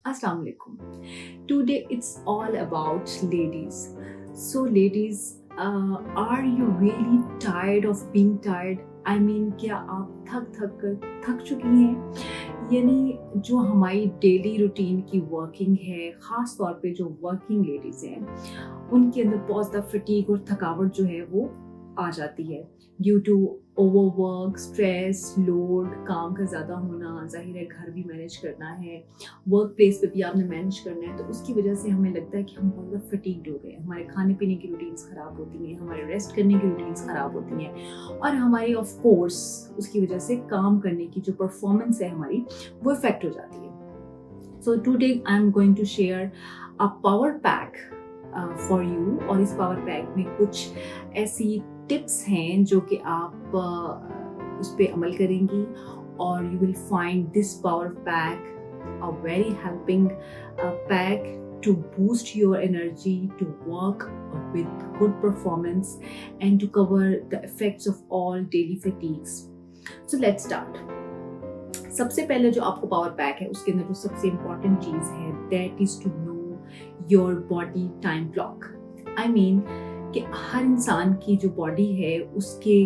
Assalamu alaikum. Today it's all about ladies. So, ladies, are you really tired of being tired? I mean, क्या आप थक चुकी हैं? यानी जो हमारी डेली रूटीन की वर्किंग है, ख़ास तौर पे जो वर्किंग लेडीज़ हैं, उनके अंदर बहुत ज़्यादा फटीग और थकावट जो है वो आ जाती है due to overwork, stress, load, काम का ज़्यादा होना, ज़ाहिर है घर भी मैनेज करना है, वर्क प्लेस पे भी आपने मैनेज करना है, तो उसकी वजह से हमें लगता है कि हम बहुत ज़्यादा फटीग्ड हो गए, हमारे खाने पीने की रूटीन्स ख़राब होती हैं, हमारे रेस्ट करने की रूटीन्स ख़राब होती हैं और हमारी ऑफ कोर्स उसकी वजह से काम करने की जो परफॉर्मेंस है हमारी वो इफेक्ट हो जाती है। So today I am going to share a power pack for you, और इस पावर पैक में कुछ ऐसी टिप्स हैं जो कि आप उस पर अमल करेंगी और you will find this power pack a very helping pack to boost your energy, to work with good performance and to cover the effects of all daily fatigues. So let's start. सबसे पहले जो आपको power pack है उसके अंदर जो सबसे important चीज़ है that is to know your body time clock. I mean कि हर इंसान की जो बॉडी है उसके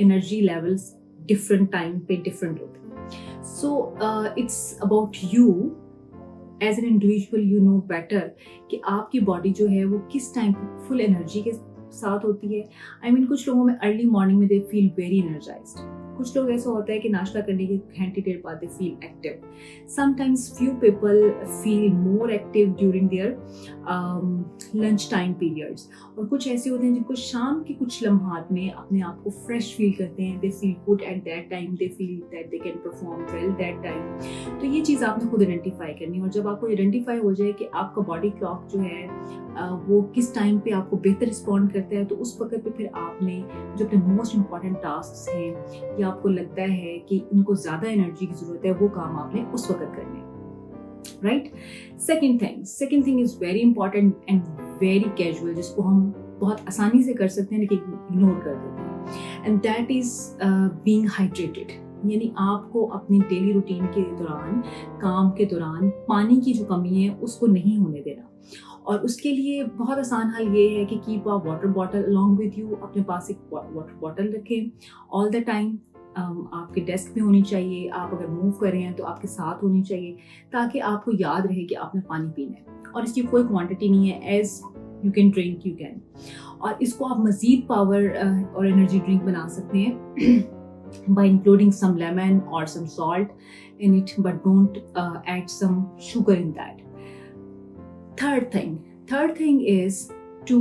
एनर्जी लेवल्स डिफरेंट टाइम पे डिफरेंट होते हैं. So it's about you as an individual, you know better कि आपकी बॉडी जो है वो किस टाइम पे फुल एनर्जी के साथ होती है. आई मीन कुछ लोगों में अर्ली मॉर्निंग में दे फील वेरी एनर्जाइज्ड, कुछ लोग ऐसा होता है कि नाश्ता करने के घंटे देर बाद they feel active. Sometimes few people feel more active during their lunch time periods, और कुछ ऐसे होते हैं जिनको शाम के कुछ लम्हात में अपने आप को फ्रेश फील करते हैं. They feel good at that time, they feel that they can perform well that time. तो ये चीज़ आपने खुद आइडेंटिफाई करनी है, और जब आपको आइडेंटिफाई हो जाए कि आपका बॉडी क्लॉक जो है वो किस टाइम पे आपको बेहतर रिस्पॉन्ड करता है, तो उस वक्त पे फिर आपने जो अपने मोस्ट इम्पॉर्टेंट टास्क हैं या आपको लगता है कि उनको ज़्यादा एनर्जी की ज़रूरत है, वो काम आपने उस वक्त करने हैं. Right. Second thing is very important and very casual, जिसको हम बहुत आसानी से कर सकते हैं लेकिन इग्नोर कर देते हैं, and that is being hydrated. यानी आपको अपनी डेली रूटीन के दौरान, काम के दौरान पानी की जो कमी है उसको नहीं होने देना. और उसके लिए बहुत आसान हल ये है कि keep a water bottle along with you. अपने पास एक वाटर बॉटल रखें ऑल द टाइम. आपके डेस्क में होनी चाहिए, आप अगर मूव कर रहे हैं तो आपके साथ होनी चाहिए, ताकि आपको याद रहे कि आपने पानी पीना है. और इसकी कोई क्वांटिटी नहीं है, as you can drink you can. और इसको आप मज़ीद पावर और एनर्जी ड्रिंक बना सकते हैं by including some lemon or some salt in it, but don't add some sugar in that. Third thing is to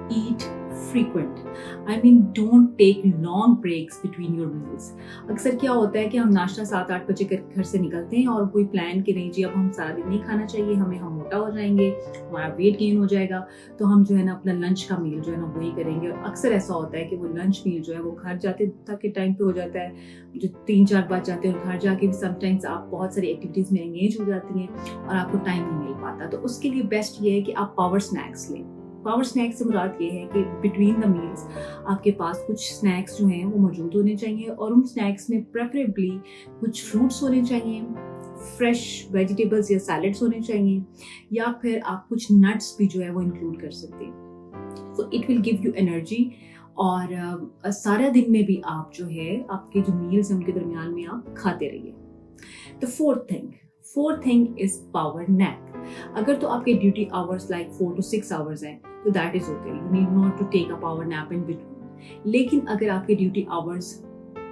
eat frequent. I mean, don't take long breaks between your meals. अक्सर क्या होता है कि हम नाश्ता 7-8 बजे घर से निकलते हैं और कोई प्लान कि नहीं जी अब हम सारा दिन नहीं खाना चाहिए, हम मोटा हो जाएंगे, हमारा वेट गेन हो जाएगा, तो हम जो है ना अपना लंच का मील जो है ना वही करेंगे. और अक्सर ऐसा होता है कि वो लंच मील जो है वो घर जाते तक के टाइम पे हो जाता है, जो 3-4 बज जाते हैं, और घर जाके भी समटाइम्स आप बहुत सारी एक्टिविटीज़ में एंगेज हो जाती हैं और आपको टाइम नहीं मिल पाता. तो उसके लिए बेस्ट ये है कि आप पावर स्नैक्स लें. पावर स्नैक्स से मुराद ये है कि बिटवीन द मील्स आपके पास कुछ स्नैक्स जो हैं वो मौजूद होने चाहिए, और उन स्नैक्स में प्रेफरेबली कुछ फ्रूट्स होने चाहिए, फ्रेश वेजिटेबल्स या सैलड्स होने चाहिए, या फिर आप कुछ नट्स भी जो है वो इंक्लूड कर सकते हैं. So it will give you energy, और सारा दिन में भी आप जो है आपके जो मील्स हैं उनके दरमियान में आप खाते रहिए. The fourth thing is power nap. अगर तो आपके duty hours like 4 to 6 hours हैं तो that is okay, you need not to take a power nap in between. लेकिन अगर आपके ड्यूटी आवर्स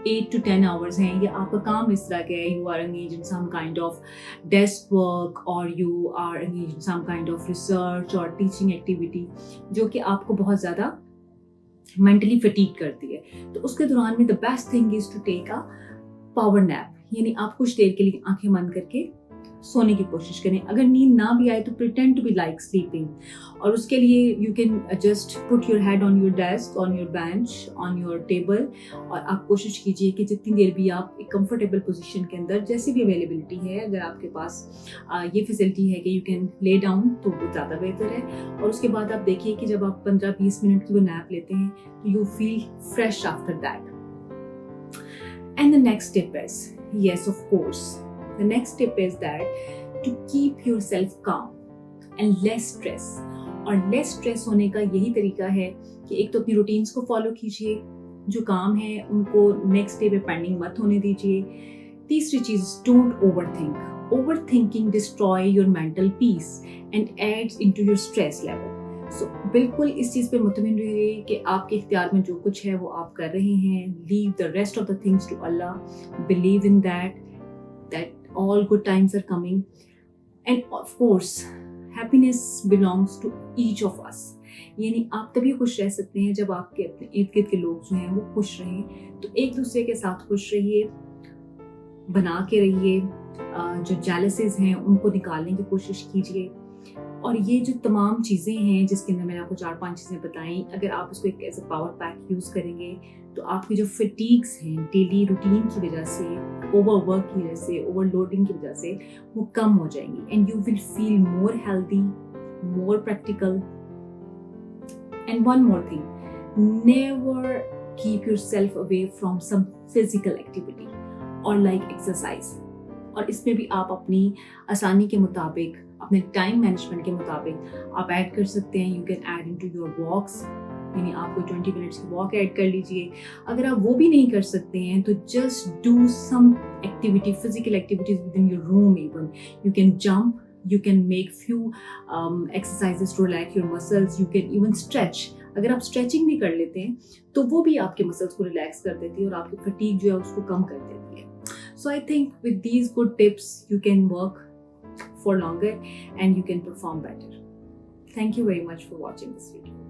8 to 10 आवर्स हैं, या आपका काम इस तरह का है, you are engage in some kind of desk work, और you are engage in some kind of research और टीचिंग एक्टिविटी जो कि आपको बहुत ज़्यादा मेंटली फटीग करती है, तो उसके दौरान में the best thing is to take a power nap. यानी आप कुछ देर के लिए आंखें बंद करके सोने की कोशिश करें. अगर नींद ना भी आए तो pretend to be like sleeping, और उसके लिए you can just put your head on your desk, on your bench, on your table, और आप कोशिश कीजिए कि जितनी देर भी आप एक कंफर्टेबल पोजीशन के अंदर, जैसी भी अवेलेबिलिटी है, अगर आपके पास ये फैसिलिटी है कि यू कैन ले डाउन तो वो ज़्यादा बेहतर है. और उसके बाद आप देखिए कि जब आप 15-20 मिनट की वो नैप लेते हैं तो you feel fresh after that. And the next tip is, yes, of course, the next tip is that to keep yourself calm and less stress. और लेस स्ट्रेस होने का यही तरीका है कि एक तो अपनी रूटीन्स को फॉलो कीजिए, जो काम है उनको नेक्स्ट डे पे पेंडिंग मत होने दीजिए। तीसरी चीज, don't overthink. Overthinking destroy your mental peace and adds into your stress level. So बिल्कुल इस चीज़ पे मुतमिन रहिए कि आपके इख्तियार में जो कुछ है वो आप कर रहे हैं। Leave the rest of the things to Allah, believe in that all good times are coming, and of course happiness belongs to each of us. यानी आप तभी खुश रह सकते हैं जब आपके अपने इर्द गिर्द के लोग जो हैं वो खुश रहें। तो एक दूसरे के साथ खुश रहिए, बना के रहिए, जो जेलसीज हैं उनको निकालने की कोशिश कीजिए। और ये जो तमाम चीज़ें हैं जिसके अंदर मैंने आपको 4-5 चीज़ें बताई, अगर आप उसको एक as a power pack use करेंगे तो आपकी जो फटीग्स हैं डेली रूटीन की वजह से, ओवरवर्क की वजह से, ओवरलोडिंग की वजह से, वो कम हो जाएंगी and you will feel more healthy, more practical. And one more thing, never keep yourself away from some physical activity और लाइक एक्सरसाइज। और इसमें भी आप अपनी आसानी के मुताबिक, अपने टाइम मैनेजमेंट के मुताबिक आप ऐड कर सकते हैं। You can add into your walks, यानी आप कोई 20 मिनट्स की वॉक ऐड कर लीजिए। अगर आप वो भी नहीं कर सकते हैं तो just do some activity, physical activities within your room. Even you can jump, you can make few exercises to relax your muscles, you can even stretch। अगर आप स्ट्रेचिंग भी कर लेते हैं तो वो भी आपके मसल्स को रिलैक्स कर देती है और आपकी फटीग जो है उसको कम कर देती है। So I think with these good tips you can work for longer and you can perform better. Thank you very much for watching this video.